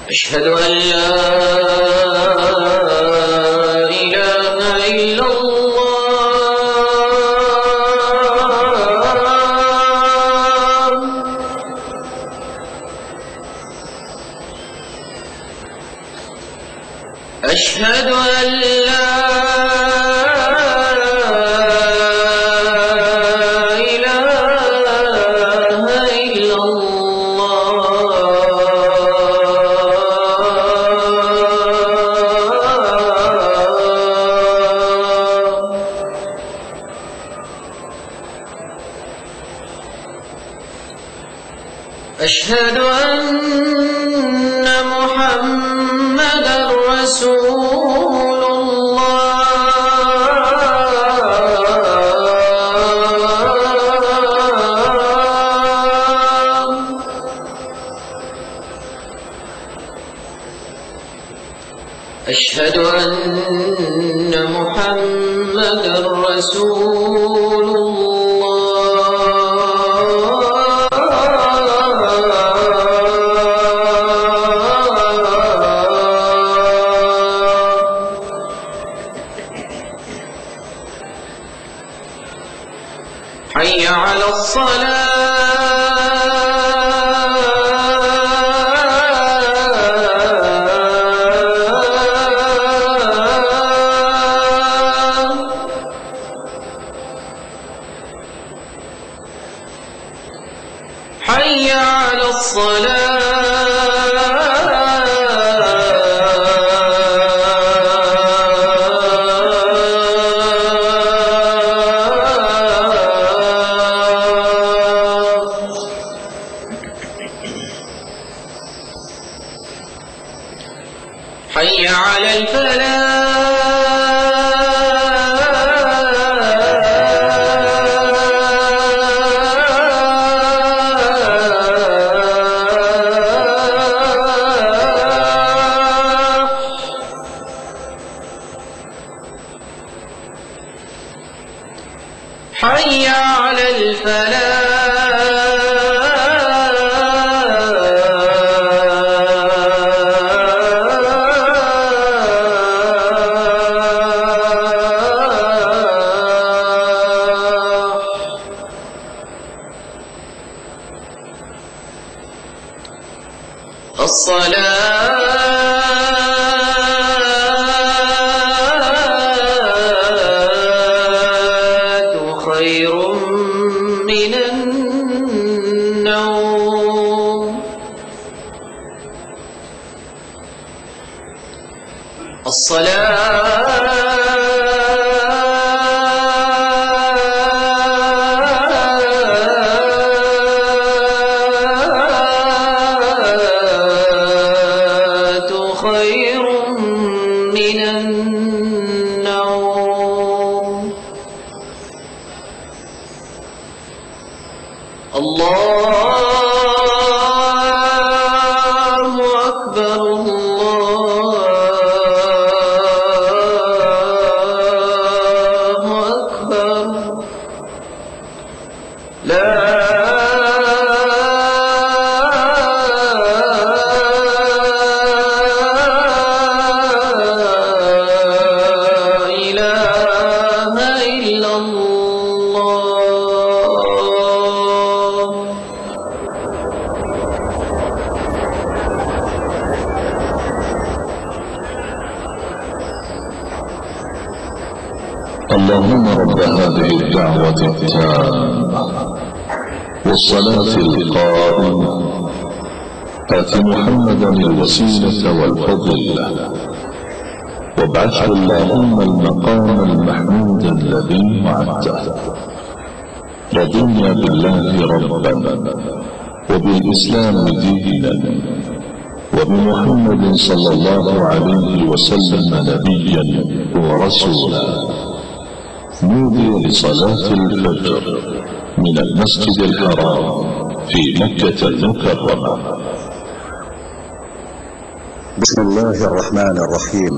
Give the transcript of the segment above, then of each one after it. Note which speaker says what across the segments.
Speaker 1: أشهد أن لا إله إلا الله. أشهد أن لا أشهد أن محمدًا رسول الله. أشهد أن محمدًا رسول حي على الصلاة. حي على الصلاة. حي على الفلاح. حي على الفلاح. الصلاة خير من النوم. الصلاة خير من النوم. الله أكبر. الله أكبر. لا
Speaker 2: اللهم رب هذه الدعوة التامة والصلاة القائمة آت محمدا الوسيلة والفضيلة وابعثه اللهم المقام المحمود الذي وعدته. رضينا بالله ربا وبالإسلام دينا وبمحمد صلى الله عليه وسلم نبيا ورسولا. نودي لصلاة الفجر من المسجد الحرام في مكة المكرمة.
Speaker 3: بسم الله الرحمن الرحيم،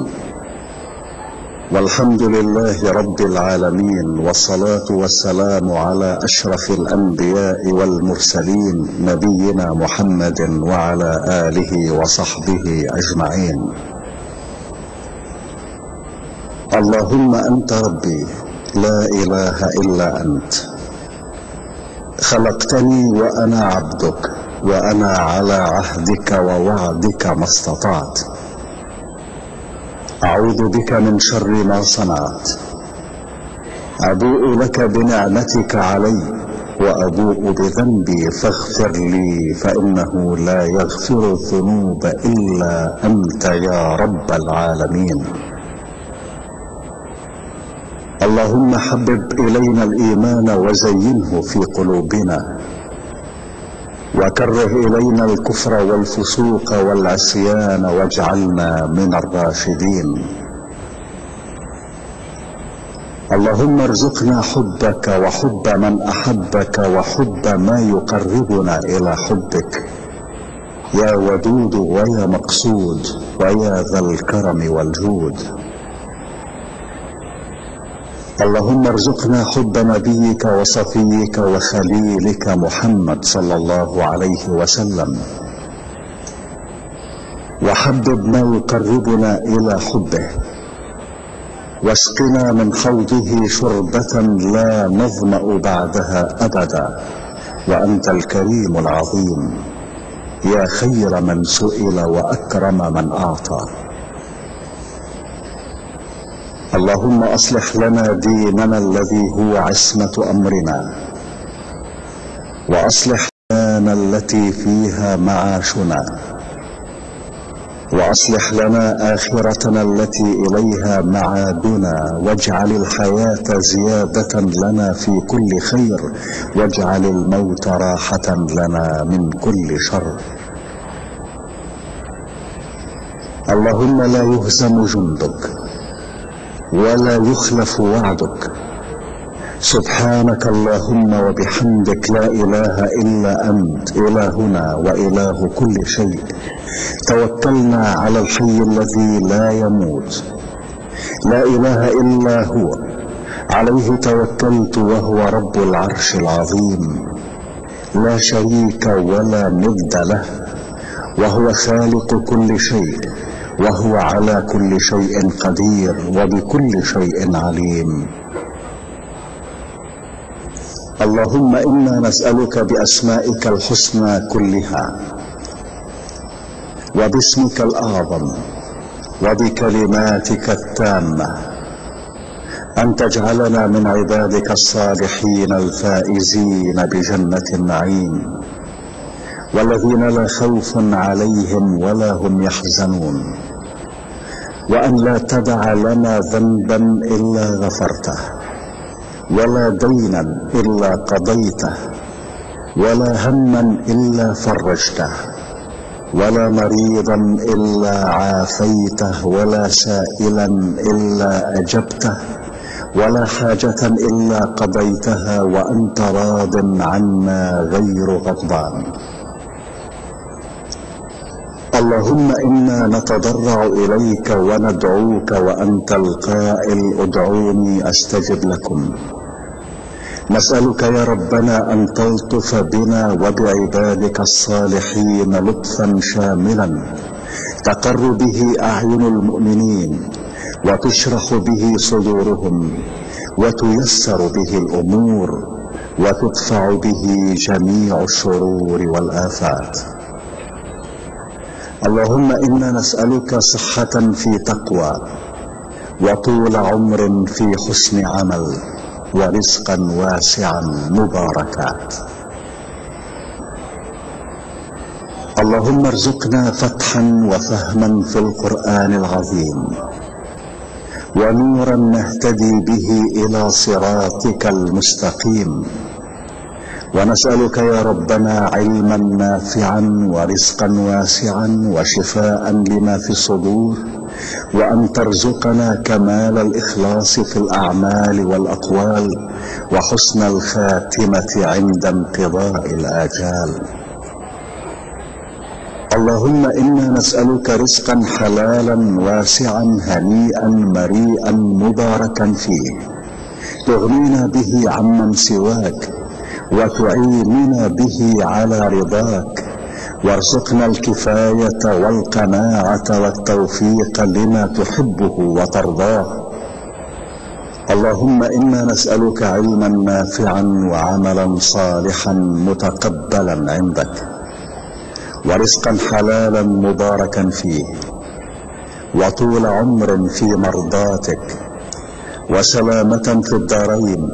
Speaker 3: والحمد لله رب العالمين، والصلاة والسلام على أشرف الأنبياء والمرسلين نبينا محمد وعلى آله وصحبه أجمعين. اللهم أنت ربي لا إله إلا أنت، خلقتني وأنا عبدك، وأنا على عهدك ووعدك ما استطعت. أعوذ بك من شر ما صنعت، أبوء لك بنعمتك علي وأبوء بذنبي فاغفر لي، فإنه لا يغفر الذنوب إلا أنت يا رب العالمين. اللهم حبب إلينا الإيمان وزينه في قلوبنا، وكره إلينا الكفر والفسوق والعصيان واجعلنا من الراشدين. اللهم ارزقنا حبك وحب من أحبك وحب ما يقربنا إلى حبك، يا ودود ويا مقصود ويا ذا الكرم والجود. اللهم ارزقنا حب نبيك وصفيك وخليلك محمد صلى الله عليه وسلم، وحبب ما يقربنا إلى حبه، واسقنا من حوضه شربة لا نظمأ بعدها أبدا، وأنت الكريم العظيم يا خير من سئل وأكرم من أعطى. اللهم أصلح لنا ديننا الذي هو عصمة أمرنا، وأصلح لنا التي فيها معاشنا، وأصلح لنا آخرتنا التي إليها معادنا، واجعل الحياة زيادة لنا في كل خير، واجعل الموت راحة لنا من كل شر. اللهم لا يهزم جندك ولا يخلف وعدك. سبحانك اللهم وبحمدك، لا إله إلا أنت إلهنا وإله كل شيء. توكلنا على الحي الذي لا يموت، لا إله إلا هو، عليه توكلت وهو رب العرش العظيم، لا شريك ولا ند له، وهو خالق كل شيء، وهو على كل شيء قدير وبكل شيء عليم. اللهم إنا نسألك بأسمائك الحسنى كلها، وباسمك الأعظم، وبكلماتك التامة، أن تجعلنا من عبادك الصالحين الفائزين بجنة النعيم، والذين لا خوف عليهم ولا هم يحزنون، وأن لا تدع لنا ذنبا إلا غفرته، ولا دينا إلا قضيته، ولا هما إلا فرجته، ولا مريضا إلا عافيته، ولا سائلا إلا أجبته، ولا حاجة إلا قضيتها وأنت راض عنا غير غضبان. اللهم إنا نتضرع إليك وندعوك وأنت القائل ادعوني أستجب لكم. نسألك يا ربنا أن تلطف بنا وبعبادك الصالحين لطفا شاملا تقر به أعين المؤمنين، وتشرح به صدورهم، وتيسر به الأمور، وتدفع به جميع الشرور والآفات. اللهم إنا نسألك صحة في تقوى، وطول عمر في حسن عمل، ورزقا واسعا مباركا. اللهم ارزقنا فتحا وفهما في القرآن العظيم، ونورا نهتدي به إلى صراطك المستقيم. ونسألك يا ربنا علما نافعا ورزقا واسعا وشفاء لما في الصدور، وأن ترزقنا كمال الإخلاص في الأعمال والأقوال وحسن الخاتمة عند انقضاء الآجال. اللهم إنا نسألك رزقا حلالا واسعا هنيئا مريئا مباركا فيه، تغنينا به عمن سواك وتعيننا به على رضاك، وارزقنا الكفاية والقناعة والتوفيق لما تحبه وترضاه. اللهم إنا نسألك علما نافعا وعملا صالحا متقبلا عندك، ورزقا حلالا مباركا فيه، وطول عمر في مرضاتك، وسلامة في الدارين،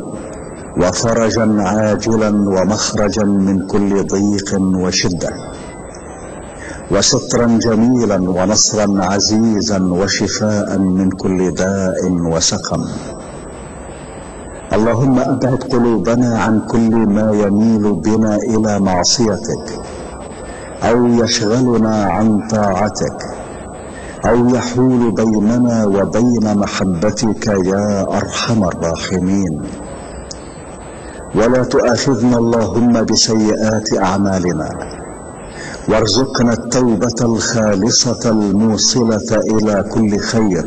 Speaker 3: وفرجا عاجلا ومخرجا من كل ضيق وشدة، وسترا جميلا ونصرا عزيزا وشفاء من كل داء وسقم. اللهم أبعد قلوبنا عن كل ما يميل بنا إلى معصيتك أو يشغلنا عن طاعتك أو يحول بيننا وبين محبتك يا أرحم الراحمين. ولا تؤاخذنا اللهم بسيئات أعمالنا، وارزقنا التوبة الخالصة الموصلة إلى كل خير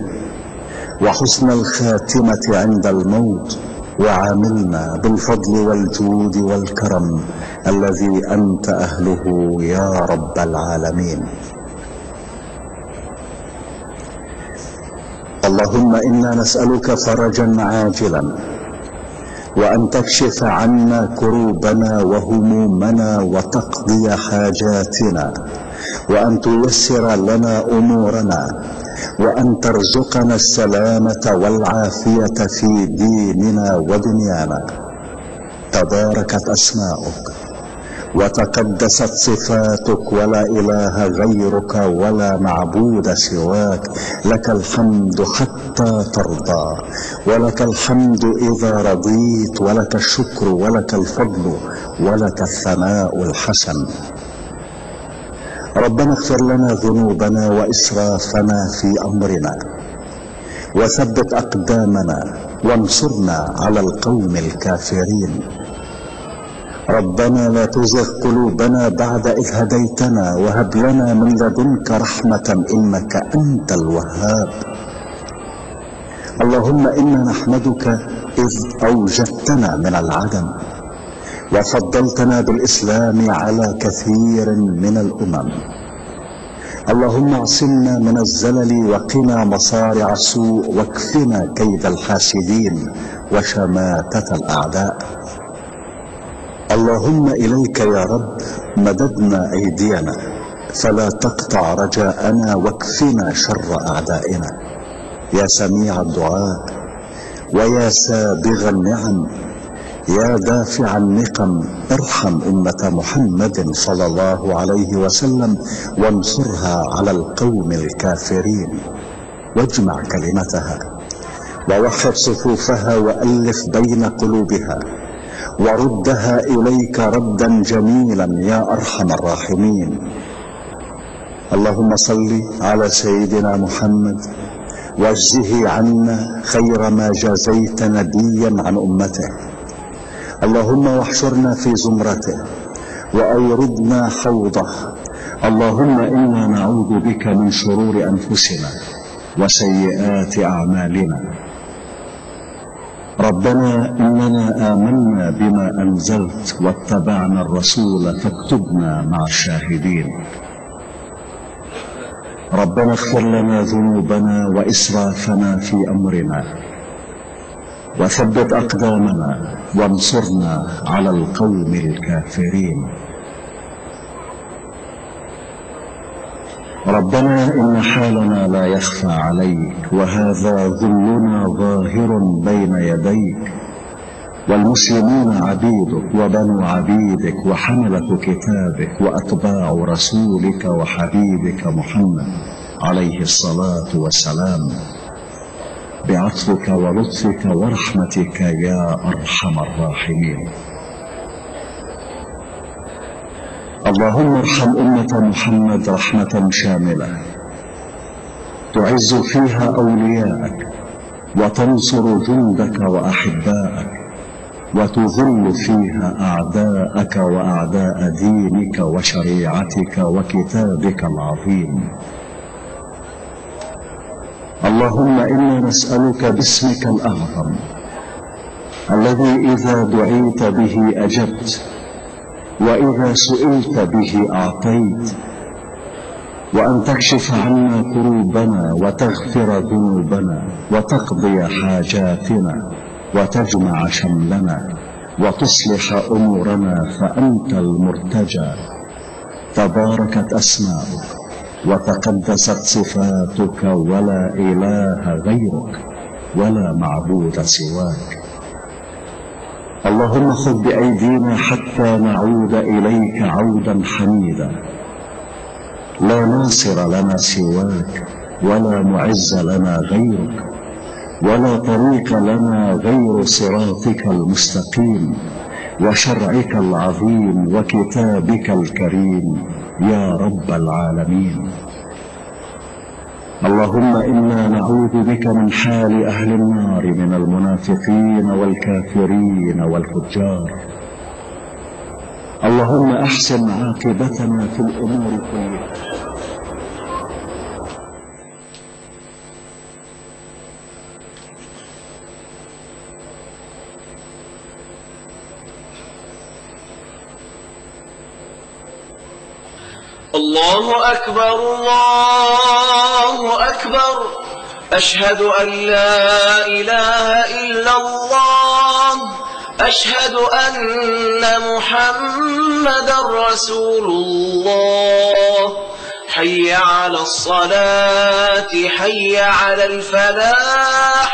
Speaker 3: وحسن الخاتمة عند الموت، وعاملنا بالفضل والجود والكرم الذي أنت أهله يا رب العالمين. اللهم إنا نسألك فرجا عاجلا، وأن تكشف عنا كروبنا وهمومنا وتقضي حاجاتنا، وأن تيسر لنا أمورنا، وأن ترزقنا السلامة والعافية في ديننا ودنيانا. تباركت أسماؤك وتقدست صفاتك، ولا إله غيرك ولا معبود سواك. لك الحمد حتى ترضى، ولك الحمد إذا رضيت، ولك الشكر ولك الفضل ولك الثناء الحسن. ربنا اغفر لنا ذنوبنا وإسرافنا في أمرنا، وثبت أقدامنا وانصرنا على القوم الكافرين. ربنا لا تزغ قلوبنا بعد إذ هديتنا، وهب لنا من لدنك رحمة إنك أنت الوهاب. اللهم إنا نحمدك إذ أوجدتنا من العدم، وفضلتنا بالإسلام على كثير من الأمم. اللهم اعصمنا من الزلل، وقنا مصارع السوء، واكفنا كيد الحاسدين وشماتة الأعداء. اللهم إليك يا رب مددنا أيدينا، فلا تقطع رجاءنا، واكفنا شر أعدائنا. يا سميع الدعاء، ويا سابغ النعم، يا دافع النقم، ارحم أمة محمد صلى الله عليه وسلم، وانصرها على القوم الكافرين، واجمع كلمتها، ووحد صفوفها، وألف بين قلوبها، وردها إليك ردا جميلا يا أرحم الراحمين. اللهم صل على سيدنا محمد، واجزه عنا خير ما جازيت نبيا عن أمته. اللهم واحشرنا في زمرته، وأوردنا حوضه. اللهم إنا نعوذ بك من شرور أنفسنا وسيئات أعمالنا. ربنا إننا آمنا بما أنزلت واتبعنا الرسول فاكتبنا مع الشاهدين. ربنا اغفر لنا ذنوبنا وإسرافنا في أمرنا، وثبت أقدامنا، وانصرنا على القوم الكافرين. ربنا إن حالنا لا يخفى عليك، وهذا ذلنا ظاهر بين يديك، والمسلمون عبيدك وبنو عبيدك وحملة كتابك وأتباع رسولك وحبيبك محمد عليه الصلاة والسلام، بعفوك عطفك ولطفك ورحمتك يا أرحم الراحمين. اللهم ارحم أمة محمد رحمة شاملة تعز فيها أولياءك وتنصر جندك وأحباءك وتذل فيها أعداءك وأعداء دينك وشريعتك وكتابك العظيم. اللهم إنا نسألك باسمك الأعظم الذي إذا دعيت به أجبت وإذا سئلت به أعطيت، وأن تكشف عنا كروبنا وتغفر ذنوبنا وتقضي حاجاتنا وتجمع شملنا وتصلح أمورنا، فأنت المرتجى. تباركت أسماؤك وتقدست صفاتك ولا إله غيرك ولا معبود سواك. اللهم خذ بأيدينا حتى نعود إليك عودا حميدا، لا ناصر لنا سواك ولا معز لنا غيرك ولا طريق لنا غير صراطك المستقيم وشرعك العظيم وكتابك الكريم يا رب العالمين. اللهم إنا نعوذ بك من حال أهل النار من المنافقين والكافرين والفجار. اللهم أحسن عاقبتنا في الأمور كلها.
Speaker 1: الله أكبر الله أكبر، أشهد أن لا إله إلا الله، أشهد أن محمدا رسول الله. حي على الصلاة حي على الفلاح،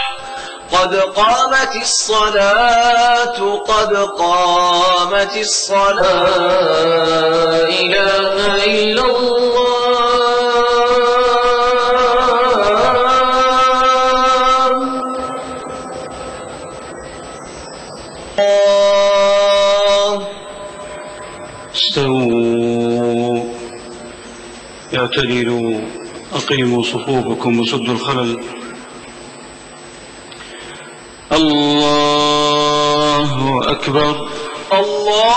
Speaker 1: قد قامت الصلاة قد قامت الصلاة. لا إله إلا الله.
Speaker 4: استووا اعتدلوا أقيموا صفوفكم وسدوا الخلل. الله أكبر
Speaker 1: الله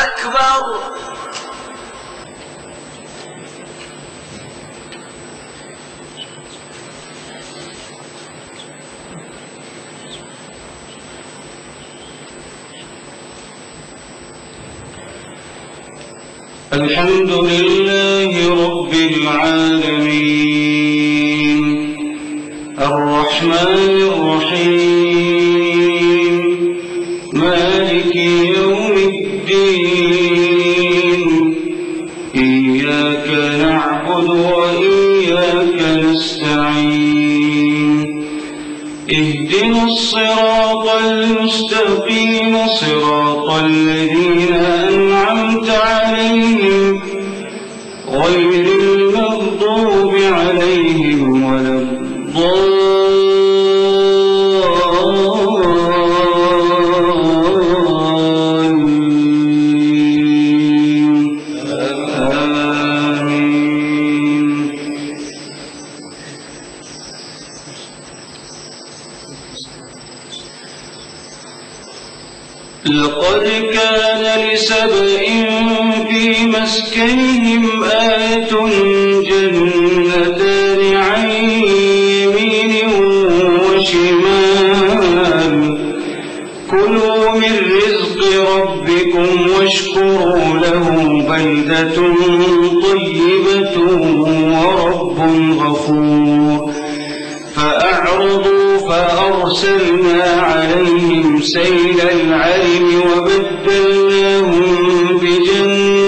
Speaker 1: أكبر.
Speaker 4: الحمد لله رب العالمين، الرحمن الرحيم، مالك يوم الدين. إياك نعبد وإياك نستعين، اهدنا الصراط المستقيم، صراط الذين أنعمت عليهم غير المغضوب عليهم ولا الضالين. آمين. لقد كان لسبإ في مسكنهم آية، جنتان عن يمين وشمال، كلوا من رزق ربكم واشكروا له، بلدة طيبة ورب غفور. فأعرضوا فأرسلنا عليهم سيل العرم وبدلناهم بجنتين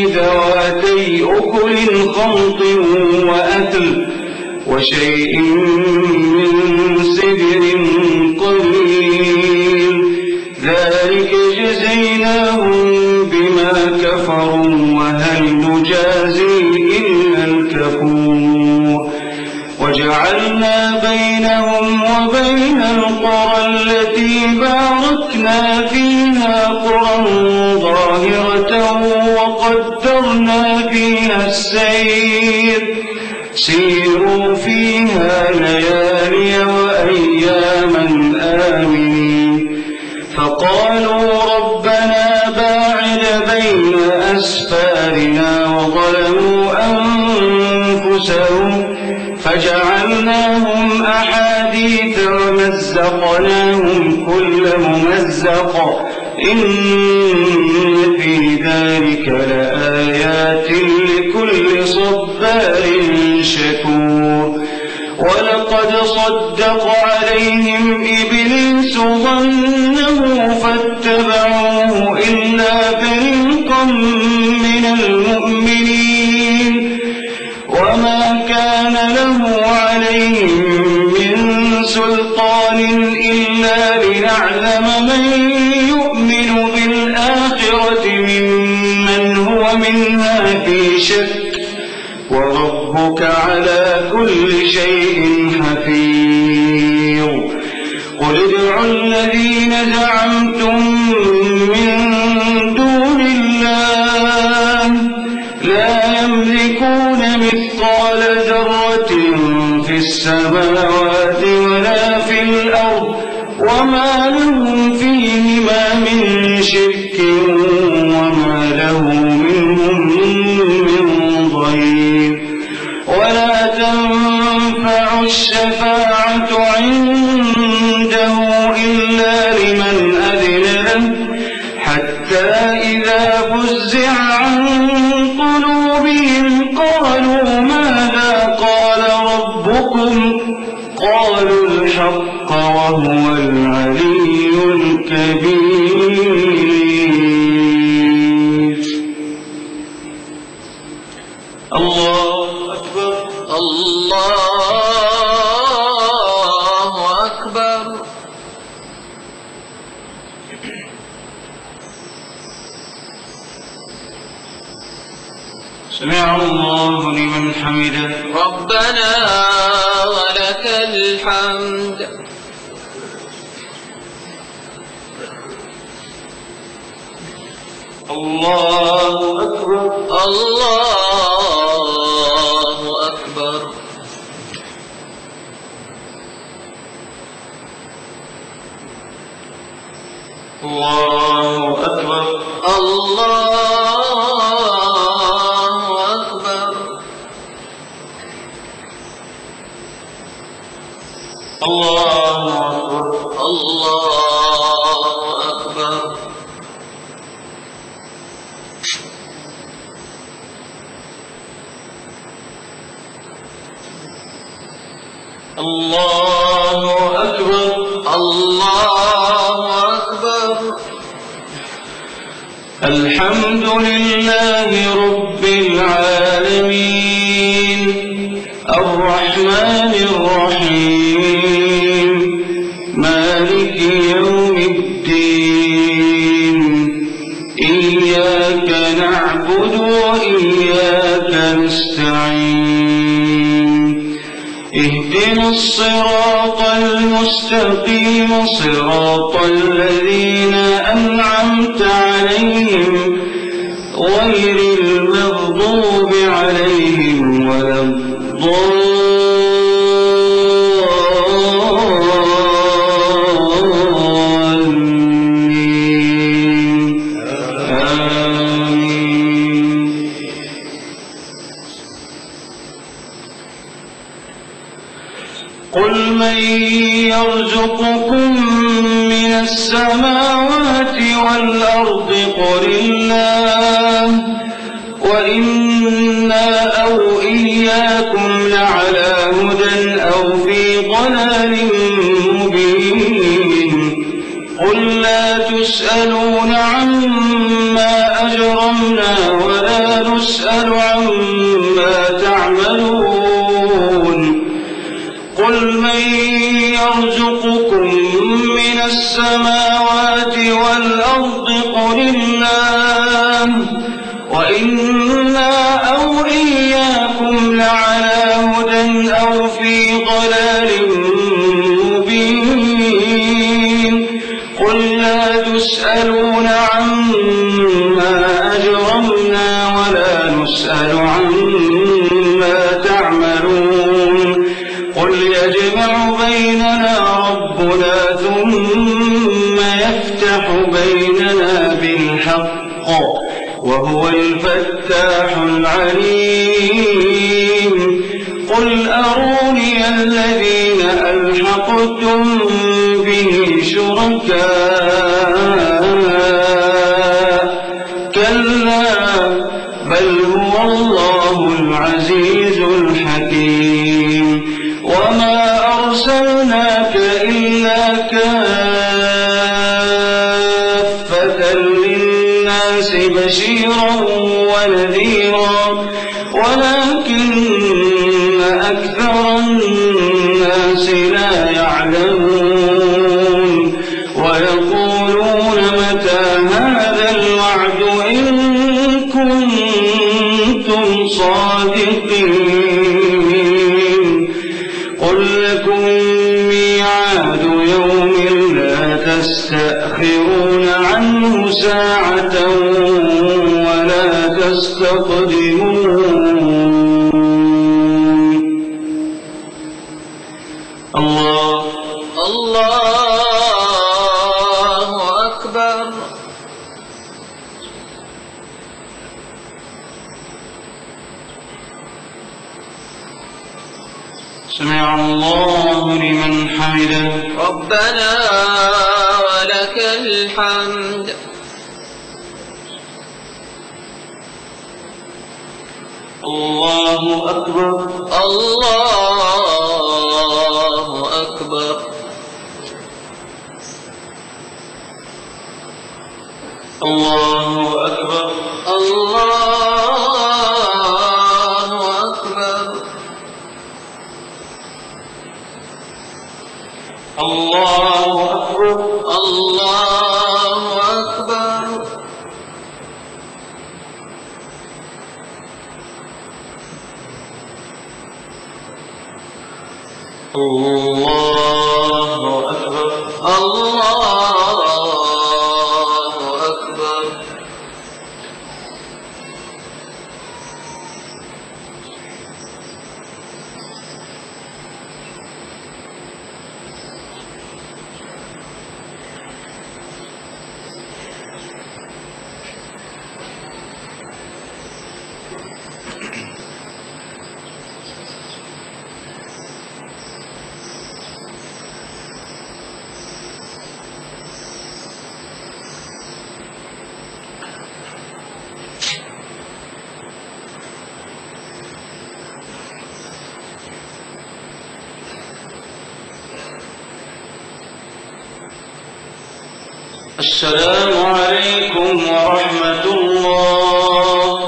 Speaker 4: ذواتي أكل خمط وأثل وشيء من سدر قليل،
Speaker 5: ذلك جزيناهم بما كفروا وهل نجازي إلا الكفور وجعلنا بينهم وبين القرى التي باركنا فيها قرى ظاهرة وقدرنا فيها السير سيروا فيها ليالي وأياما آمنين فقالوا ربنا باعد بين أسفارنا وظلموا أنفسهم فجعلناهم أحاديث ومزقناهم كل ممزق إن في ذلك لآيات لكل صبار شكور ولقد صدق عليهم إبليس ظنه فاتبعوه إلا فريقا من المؤمنين وما كان له عليهم من سلطان إلا لنعلم من يؤمن بالآخرة ممن هو منها في شك وربك على كل شيء حفيظ قل ادعوا الذين زعمتم من دون الله لا يملكون مثقال ذرة في السماوات ولا في الأرض وما لهم فيهما من شرك وما له منهم من ظهير ولا تنفع الشفاعة عنده إلا لمن أذن له حتى إذا فزع عن قلوبهم قالوا ماذا قال ربكم قالوا الحق وهو العلي الكبير الله أكبر
Speaker 1: الله أكبر
Speaker 5: سمع الله لمن حمده
Speaker 1: ربنا ولك الحمد
Speaker 5: الله أكبر
Speaker 1: الله أكبر
Speaker 5: الله أكبر
Speaker 1: الله أكبر
Speaker 5: الله أكبر
Speaker 1: الله أكبر
Speaker 5: الله أكبر
Speaker 1: الله أكبر
Speaker 5: الحمد لله رب العالمين الرحمن الرحيم مالك يوم الدين إياك نعبد وإياك نستعين اهدنا الصراط المستقيم صراط الذين أنعمت عليهم غير المغضوب عليهم ولا الضالين آمين قل من يرزقكم من السماوات والأرض قل الله وإنا أو إياكم لعلى هدى أو في ضلال مبين قل لا تسألون عما أجرمنا ولا نسأل عما تعملون قل من يرزقكم من السماوات الأرض قل الله وإنا أو إياكم لعلى هدى أو في ضلال مبين قل لا تسألون عما أجرمنا ولا نسأل عما تعملون قل يجمع بيننا ربنا ثم يفتح بيننا بالحق وهو الفتاح العليم قل أروني الذين ألحقتم به شركاء كلا بل هو الله العزيز الحكيم وما أرسلناك إلا كافة للناس بشيرا ونذيرا ولكن أكثر الناس لا يعلمون ويقولون متى هذا الوعد إن كنتم صادقين قل لكم ميعاد يوم لا تستأخرون عنه ساعة ولا تستقدمون الله
Speaker 1: أكبر.
Speaker 5: سمع الله لمن حمده
Speaker 1: ربنا ولك الحمد.
Speaker 5: الله أكبر
Speaker 1: الله أكبر.
Speaker 5: الله أكبر
Speaker 1: الله أكبر.
Speaker 5: الله أكبر
Speaker 1: الله أكبر.
Speaker 5: الله أكبر
Speaker 1: الله أكبر.
Speaker 5: السلام عليكم ورحمة الله.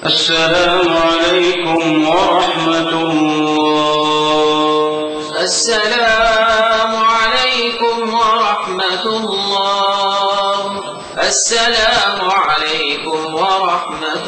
Speaker 5: السلام عليكم ورحمة الله.
Speaker 1: السلام عليكم ورحمة الله. السلام عليكم ورحمة